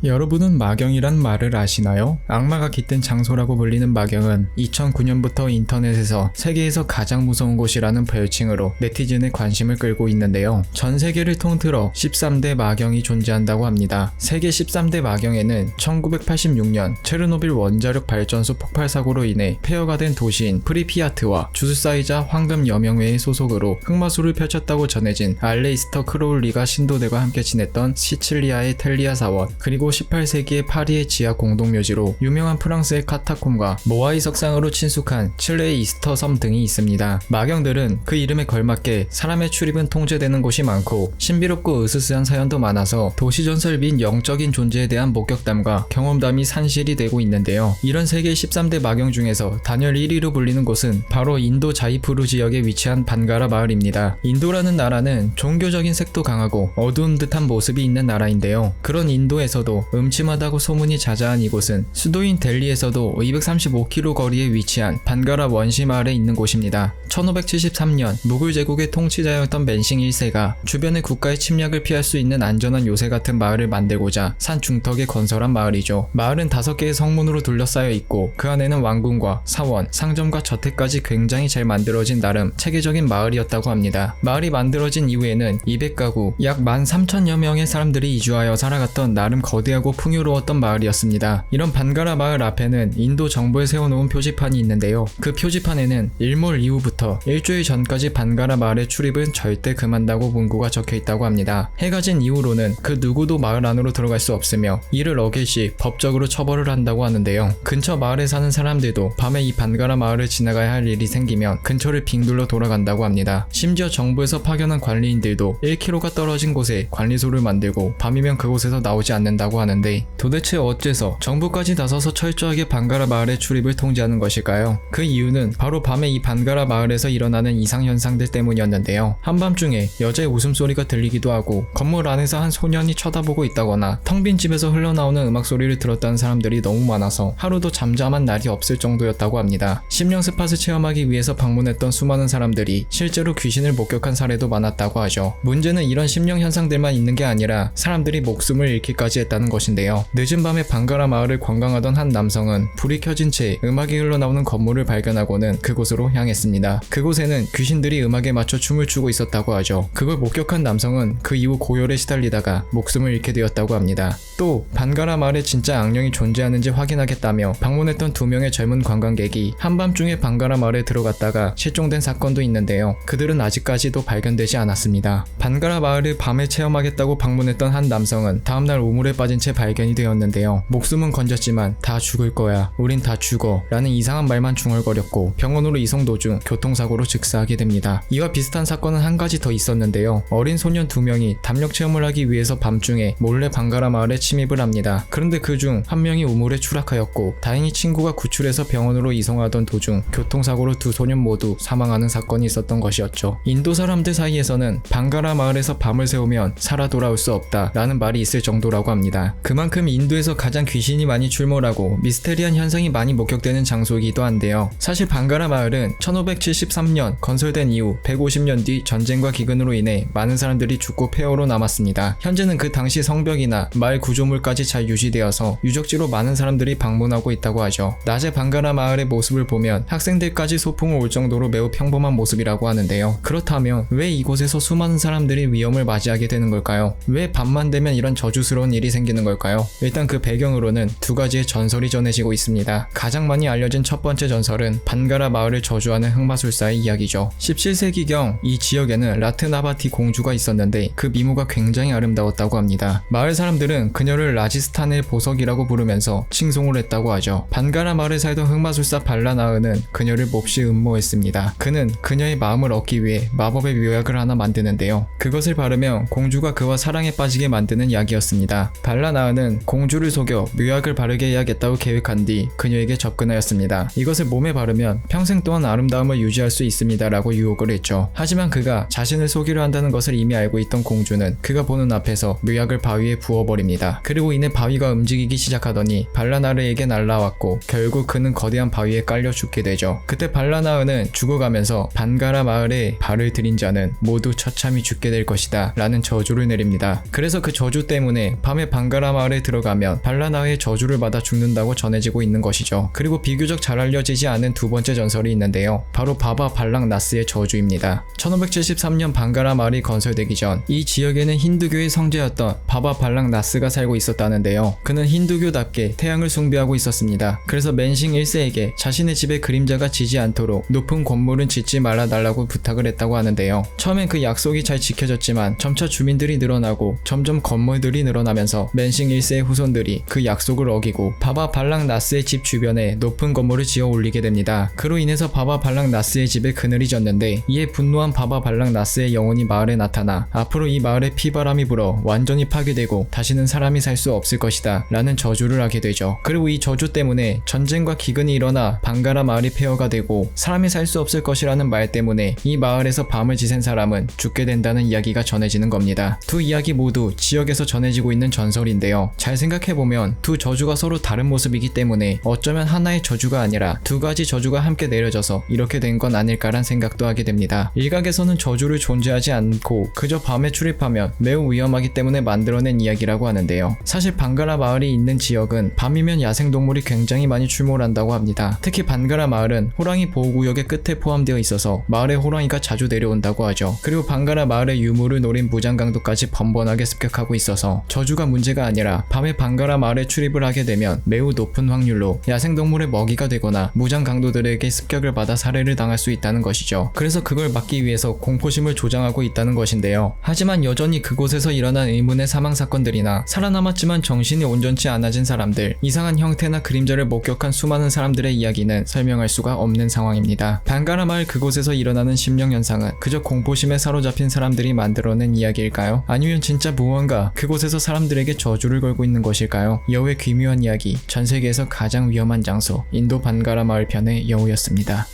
여러분은 마경이란 말을 아시나요? 악마가 깃든 장소라고 불리는 마경은 2009년부터 인터넷에서 세계에서 가장 무서운 곳이라는 별칭으로 네티즌의 관심을 끌고 있는데요. 전 세계를 통틀어 13대 마경이 존재한다고 합니다. 세계 13대 마경에는 1986년 체르노빌 원자력 발전소 폭발 사고로 인해 폐허가 된 도시인 프리피아트와 주술사이자 황금 여명회의 소속으로 흑마술을 펼쳤다고 전해진 알레이스터 크로울리가 신도들과 함께 지냈던 시칠리아의 텔리아 사원, 그리고 18세기의 파리의 지하 공동묘지로 유명한 프랑스의 카타콤과 모아이 석상으로 친숙한 칠레의 이스터 섬 등이 있습니다. 마경들은 그 이름에 걸맞게 사람의 출입은 통제되는 곳이 많고 신비롭고 으스스한 사연도 많아서 도시전설 및 영적인 존재에 대한 목격담과 경험담이 산실이 되고 있는데요. 이런 세계 13대 마경 중에서 단열 1위로 불리는 곳은 바로 인도 자이푸르 지역에 위치한 반가라 마을입니다. 인도라는 나라는 종교적인 색도 강하고 어두운 듯한 모습이 있는 나라인데요. 그런 인도에서도 음침하다고 소문이 자자한 이곳은 수도인 델리에서도 235km 거리에 위치한 반가라 원시 마을에 있는 곳입니다. 1573년 무굴 제국의 통치자였던 맨싱 1세가 주변의 국가의 침략을 피할 수 있는 안전한 요새 같은 마을을 만들고자 산 중턱에 건설한 마을이죠. 마을은 5개의 성문으로 둘러싸여 있고 그 안에는 왕궁과 사원, 상점과 저택까지 굉장히 잘 만들어진 나름 체계적인 마을이었다고 합니다. 마을이 만들어진 이후에는 200가구, 약 13,000여 명의 사람들이 이주하여 살아갔던 나름 거대하고 풍요로웠던 마을이었습니다. 이런 반가라 마을 앞에는 인도 정부에 세워놓은 표지판이 있는데요. 그 표지판에는 일몰 이후부터 일주일 전까지 반가라 마을의 출입은 절대 금한다고 문구가 적혀있다고 합니다. 해가 진 이후로는 그 누구도 마을 안으로 들어갈 수 없으며 이를 어길 시 법적으로 처벌을 한다고 하는데요. 근처 마을에 사는 사람들도 밤에 이 반가라 마을을 지나가야 할 일이 생기면 근처를 빙 둘러 돌아간다고 합니다. 심지어 정부에서 파견한 관리인들도 1km가 떨어진 곳에 관리소를 만들고 밤이면 그곳에서 나오지 않는다고 하는데 도대체 어째서 정부까지 나서서 철저하게 반가라 마을의 출입을 통제하는 것일까요? 그 이유는 바로 밤에 이 반가라 마을에서 일어나는 이상현상들 때문이었는데요. 한밤중에 여자의 웃음소리가 들리기도 하고 건물 안에서 한 소년이 쳐다보고 있다거나 텅 빈 집에서 흘러나오는 음악 소리를 들었다는 사람들이 너무 많아서 하루도 잠잠한 날이 없을 정도였다고 합니다. 심령 스팟을 체험하기 위해서 방문했던 수많은 사람들이 실제로 귀신을 목격한 사례도 많았다고 하죠. 문제는 이런 심령 현상들만 있는 게 아니라 사람들이 목숨을 잃기까지 했다는 것인데요. 늦은 밤에 반가라 마을을 관광하던 한 남성은 불이 켜진 채 음악이 흘러나오는 건물을 발견하고는 그곳으로 향했습니다. 그곳에는 귀신들이 음악에 맞춰 춤을 추고 있었다고 하죠. 그걸 목격한 남성은 그 이후 고열에 시달리다가 목숨을 잃게 되었다고 합니다. 또 반가라 마을에 진짜 악령이 존재하는지 확인하겠다며 방문했던 2명의 젊은 관광객이 한밤중에 반가라 마을에 들어갔다가 실종된 사건도 있는데요. 그들은 아직까지도 발견되지 않았습니다. 반가라 마을을 밤에 체험하겠다고 방문했던 한 남성은 다음날 우물에 빠진 채 발견이 되었는데요. 목숨은 건졌지만 다 죽을 거야, 우린 다 죽어 라는 이상한 말만 중얼거렸고 병원으로 이송 도중 교통사고로 즉사하게 됩니다. 이와 비슷한 사건은 한 가지 더 있었는데요. 어린 소년 2명이 담력 체험을 하기 위해서 밤중에 몰래 반가라 마을에 침입을 합니다. 그런데 그중 한 명이 우물에 추락하였고 다행히 친구가 구출해서 병원으로 이송하던 도중 교통사고로 2 소년 모두 사망하는 사건이 있었던 것이었죠. 인도 사람들 사이에서는 반가라 마을에서 밤을 새우면 살아 돌아올 수 없다 라는 말이 있을 정도라고 합니다. 그만큼 인도에서 가장 귀신이 많이 출몰하고 미스테리한 현상이 많이 목격되는 장소이기도 한데요. 사실 반가라 마을은 1573년 건설된 이후 150년 뒤 전쟁과 기근으로 인해 많은 사람들이 죽고 폐허로 남았습니다. 현재는 그 당시 성벽이나 마을 구조물까지 잘 유지되어서 유적지로 많은 사람들이 방문하고 있다고 하죠. 낮에 반가라 마을의 모습을 보면 학생들까지 소풍을 올 정도로 매우 평범한 모습이라고 하는데요. 그렇다면 왜 이곳에서 수많은 사람들이 위험을 맞이하게 되는 걸까요? 왜 밤만 되면 이런 저주스러운 일이 생기는 걸까요? 일단 그 배경으로는 2가지의 전설이 전해지고 있습니다. 가장 많이 알려진 첫 번째 전설은 반가라 마을을 저주하는 흑마술사의 이야기죠. 17세기경 이 지역에는 라트나바티 공주가 있었는데 그 미모가 굉장히 아름다웠다고 합니다. 마을 사람들은 그녀를 라지스탄의 보석이라고 부르면서 칭송을 했다고 하죠. 반가라 마을에 살던 흑마술사 발라나은은 그녀를 몹시 음모했습니다. 그는 그녀의 마음을 얻기 위해 마법의 묘약을 하나 만드는데요. 그것을 바르면 공주가 그와 사랑에 빠지게 만드는 약이었습니다. 발라나은은 공주를 속여 묘약을 바르게 해야겠다고 계획한 뒤 그녀에게 접근하였습니다. 이것을 몸에 바르면 평생 동안 아름다움을 유지할 수 있습니다 라고 유혹을 했죠. 하지만 그가 자신을 속이려 한다는 것을 이미 알고 있던 공주는 그가 보는 앞에서 묘약을 바위에 부어버립니다. 그리고 이내 바위가 움직이기 시작하더니 발라나르에게 날라왔고 결국 그는 거대한 바위에 깔려 죽게 되죠. 그때 발라나은은 죽어가면서 반가라 마을에 발을 들인 자는 모두 처참히 죽게 될 것이다 라는 저주를 내립니다. 그래서 그 저주 때문에 밤에 반가라 방가라 마을에 들어가면 발라나의 저주를 받아 죽는다고 전해지고 있는 것이죠. 그리고 비교적 잘 알려지지 않은 두 번째 전설이 있는데요. 바로 바바 발락나스의 저주입니다. 1573년 방가라 마을이 건설되기 전 이 지역에는 힌두교의 성제였던 바바 발락나스가 살고 있었다는데요. 그는 힌두교답게 태양을 숭배하고 있었습니다. 그래서 맨싱 1세에게 자신의 집에 그림자가 지지 않도록 높은 건물은 짓지 말아달라고 부탁을 했다고 하는데요. 처음엔 그 약속이 잘 지켜졌지만 점차 주민들이 늘어나고 점점 건물들이 늘어나면서 맨싱 1세의 후손들이 그 약속을 어기고 바바 발락나스의 집 주변에 높은 건물을 지어 올리게 됩니다. 그로 인해서 바바 발락나스의 집에 그늘이 졌는데, 이에 분노한 바바 발락나스의 영혼이 마을에 나타나 앞으로 이 마을에 피바람이 불어 완전히 파괴되고 다시는 사람이 살 수 없을 것이다 라는 저주를 하게 되죠. 그리고 이 저주 때문에 전쟁과 기근이 일어나 방가라 마을이 폐허가 되고 사람이 살 수 없을 것이라는 말 때문에 이 마을에서 밤을 지샌 사람은 죽게 된다는 이야기가 전해지는 겁니다. 두 이야기 모두 지역에서 전해지고 있는 전설인데요. 잘 생각해보면 두 저주가 서로 다른 모습이기 때문에 어쩌면 하나의 저주가 아니라 두 가지 저주가 함께 내려져서 이렇게 된 건 아닐까란 생각도 하게 됩니다. 일각에서는 저주를 존재하지 않고 그저 밤에 출입하면 매우 위험하기 때문에 만들어낸 이야기라고 하는데요. 사실 방가라 마을이 있는 지역은 밤이면 야생동물이 굉장히 많이 출몰한다고 합니다. 특히 방가라 마을은 호랑이 보호구역의 끝에 포함되어 있어서 마을에 호랑이가 자주 내려온다고 하죠. 그리고 방가라 마을의 유물을 노린 무장강도까지 번번하게 습격하고 있어서 저주가 문제가 아니라 밤에 방가라 마을에 출입을 하게 되면 매우 높은 확률로 야생동물의 먹이가 되거나 무장강도들에게 습격을 받아 살해를 당할 수 있다는 것이죠. 그래서 그걸 막기 위해서 공포심을 조장하고 있다는 것인데요. 하지만 여전히 그곳에서 일어난 의문의 사망 사건들이나 살아남았지만 정신이 온전치 않아진 사람들, 이상한 형태나 그림자를 목격한 수많은 사람들의 이야기는 설명할 수가 없는 상황입니다. 방가라 마을 그곳에서 일어나는 심령현상은 그저 공포심에 사로잡힌 사람들이 만들어낸 이야기일까요? 아니면 진짜 무언가 그곳에서 사람들에게 저주를 걸고 있는 것일까요? 여우의 기묘한 이야기, 전세계에서 가장 위험한 장소, 인도 방가라 마을 편의 여우였습니다.